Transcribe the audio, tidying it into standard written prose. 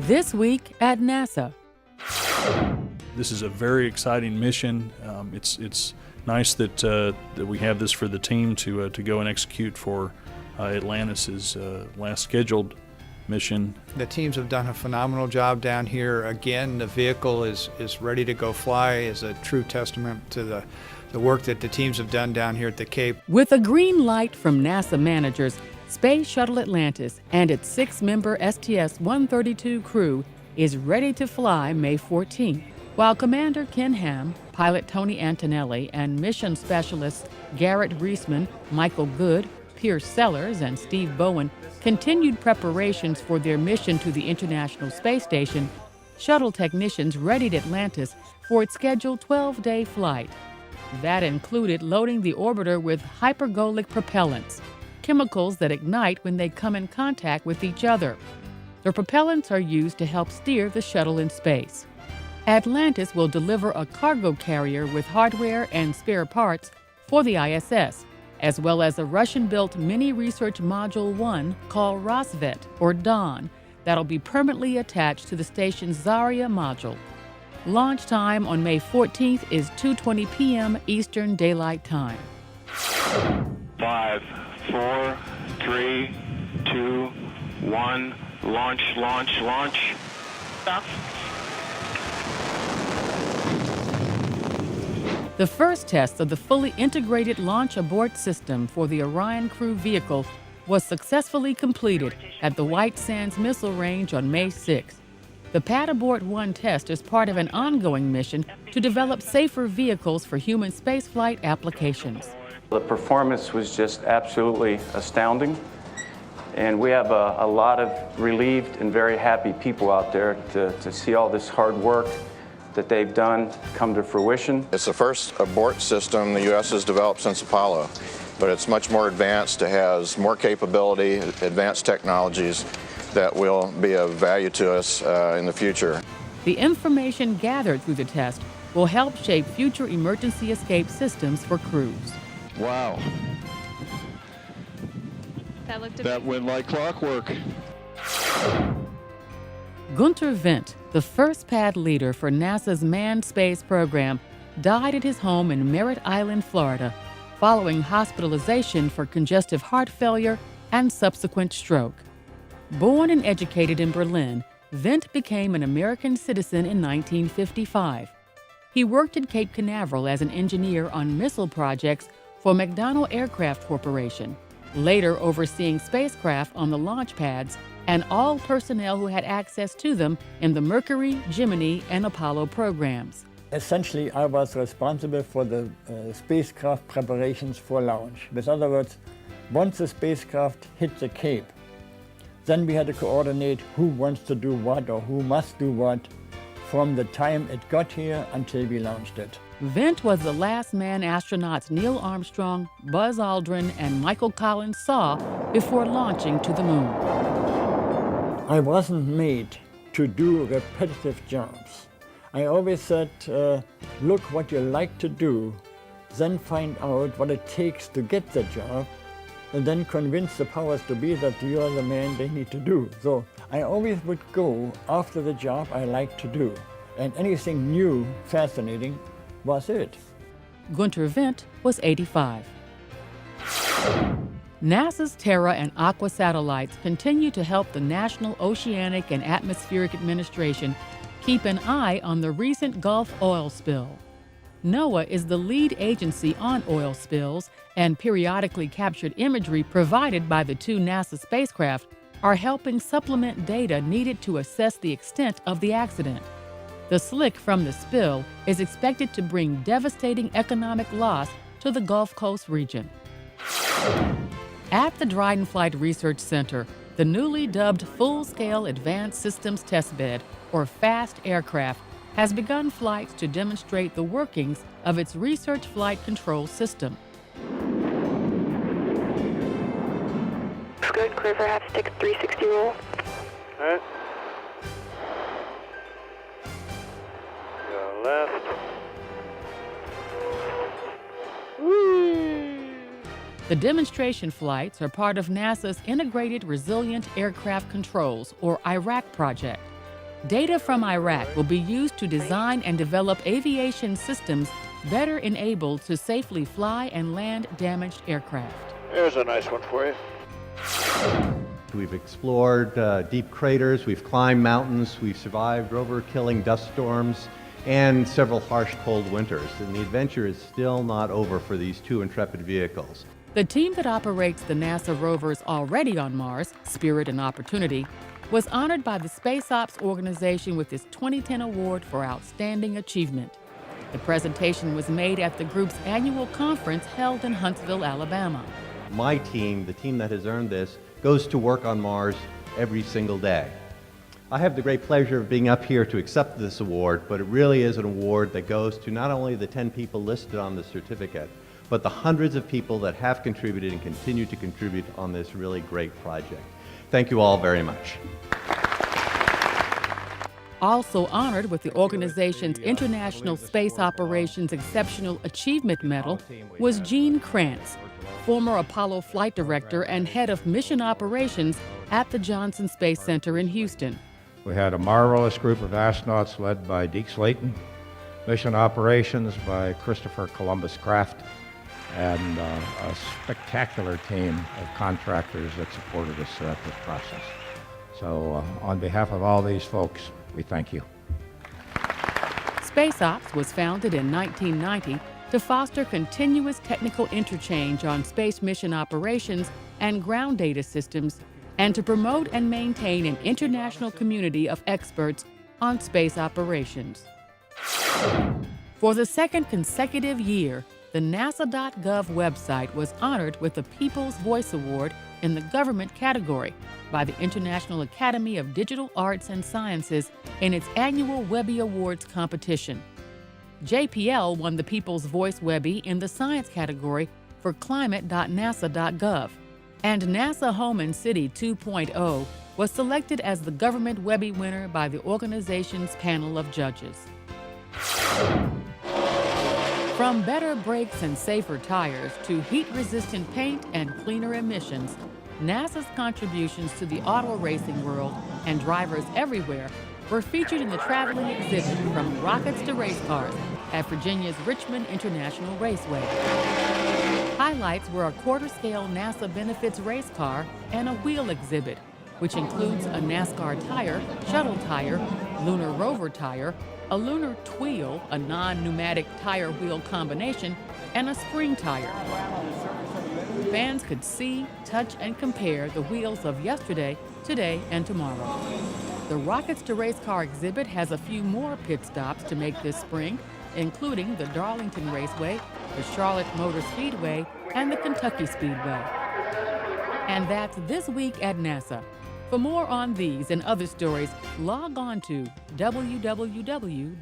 This week at NASA. This is a very exciting mission. It's nice that we have this for the team to go and execute for Atlantis' last scheduled mission. The teams have done a phenomenal job down here. Again, the vehicle is ready to go fly, is a true testament to the work that the teams have done down here at the Cape. With a green light from NASA managers, Space Shuttle Atlantis and its 6-member STS-132 crew is ready to fly May 14th, while Commander Ken Ham, pilot Tony Antonelli, and mission specialists Garrett Reisman, Michael Good, Pierce Sellers, and Steve Bowen continued preparations for their mission to the International Space Station. Shuttle technicians readied Atlantis for its scheduled 12-day flight. That included loading the orbiter with hypergolic propellants, chemicals that ignite when they come in contact with each other. The propellants are used to help steer the shuttle in space. Atlantis will deliver a cargo carrier with hardware and spare parts for the ISS, as well as a Russian-built mini research module 1 called Rosvet, or Dawn, that'll be permanently attached to the station's Zarya module. Launch time on May 14th is 2:20 p.m. Eastern Daylight Time. 5, 4, 3, 2, 1, launch. Stop. The first test of the fully integrated launch abort system for the Orion crew vehicle was successfully completed at the White Sands Missile Range on May 6th. The Pad Abort 1 test is part of an ongoing mission to develop safer vehicles for human spaceflight applications. The performance was just absolutely astounding, and we have a lot of relieved and very happy people out there to see all this hard work that they've done come to fruition. It's the first abort system the U.S. has developed since Apollo, but it's much more advanced. It has more capability, advanced technologies that will be of value to us in the future. The information gathered through the test will help shape future emergency escape systems for crews. Wow. That went like clockwork. Gunter Wendt, the first pad leader for NASA's manned space program, died at his home in Merritt Island, Florida, following hospitalization for congestive heart failure and subsequent stroke. Born and educated in Berlin, Wendt became an American citizen in 1955. He worked at Cape Canaveral as an engineer on missile projects for McDonnell Aircraft Corporation, later overseeing spacecraft on the launch pads and all personnel who had access to them in the Mercury, Gemini, and Apollo programs. Essentially, I was responsible for the spacecraft preparations for launch. With other words, once the spacecraft hit the Cape, then we had to coordinate who wants to do what or who must do what from the time it got here until we launched it. Wendt was the last man astronauts Neil Armstrong, Buzz Aldrin, and Michael Collins saw before launching to the moon. I wasn't made to do repetitive jobs. I always said, look what you like to do, then find out what it takes to get the job, and then convince the powers to be that you are the man they need to do. So I always would go after the job I like to do, and anything new, fascinating, was it. Gunter Wendt was 85. NASA's Terra and Aqua satellites continue to help the National Oceanic and Atmospheric Administration keep an eye on the recent Gulf oil spill. NOAA is the lead agency on oil spills, and periodically captured imagery provided by the two NASA spacecraft are helping supplement data needed to assess the extent of the accident. The slick from the spill is expected to bring devastating economic loss to the Gulf Coast region. At the Dryden Flight Research Center, the newly dubbed Full-Scale Advanced Systems Testbed, or FAST aircraft, has begun flights to demonstrate the workings of its research flight control system. Good, clear for half stick 360 roll. All right. Go left. The demonstration flights are part of NASA's Integrated Resilient Aircraft Controls, or IRAC project, Data from Iraq will be used to design and develop aviation systems better enabled to safely fly and land damaged aircraft. There's a nice one for you. We've explored deep craters, we've climbed mountains, we've survived rover-killing dust storms, and several harsh cold winters. And the adventure is still not over for these two intrepid vehicles. The team that operates the NASA rovers already on Mars, Spirit and Opportunity, was honored by the Space Ops organization with its 2010 award for outstanding achievement. The presentation was made at the group's annual conference held in Huntsville, Alabama. My team, the team that has earned this, goes to work on Mars every single day. I have the great pleasure of being up here to accept this award, but it really is an award that goes to not only the 10 people listed on the certificate, but the hundreds of people that have contributed and continue to contribute on this really great project. Thank you all very much. Also honored with the organization's International Space Operations Exceptional Achievement Medal was Gene Kranz, former Apollo flight director and head of mission operations at the Johnson Space Center in Houston. We had a marvelous group of astronauts led by Deke Slayton, mission operations by Christopher Columbus Kraft, and a spectacular team of contractors that supported us throughout this process. So on behalf of all these folks, we thank you. Space Ops was founded in 1990 to foster continuous technical interchange on space mission operations and ground data systems, and to promote and maintain an international community of experts on space operations. For the second consecutive year, the NASA.gov website was honored with the People's Voice Award in the government category by the International Academy of Digital Arts and Sciences in its annual Webby Awards competition. JPL won the People's Voice Webby in the science category for climate.nasa.gov, and NASA Home and City 2.0 was selected as the government Webby winner by the organization's panel of judges. From better brakes and safer tires to heat-resistant paint and cleaner emissions, NASA's contributions to the auto racing world and drivers everywhere were featured in the traveling exhibit From Rockets to Race Cars at Virginia's Richmond International Raceway. Highlights were a quarter-scale NASA Benefits race car and a wheel exhibit, which includes a NASCAR tire, Shuttle tire, lunar rover tire, a lunar tweel, a non-pneumatic tire-wheel combination, and a spring tire. Fans could see, touch, and compare the wheels of yesterday, today, and tomorrow. The Rockets to Race Car exhibit has a few more pit stops to make this spring, including the Darlington Raceway, the Charlotte Motor Speedway, and the Kentucky Speedway. And that's This Week at NASA. For more on these and other stories, log on to www.nasa.gov.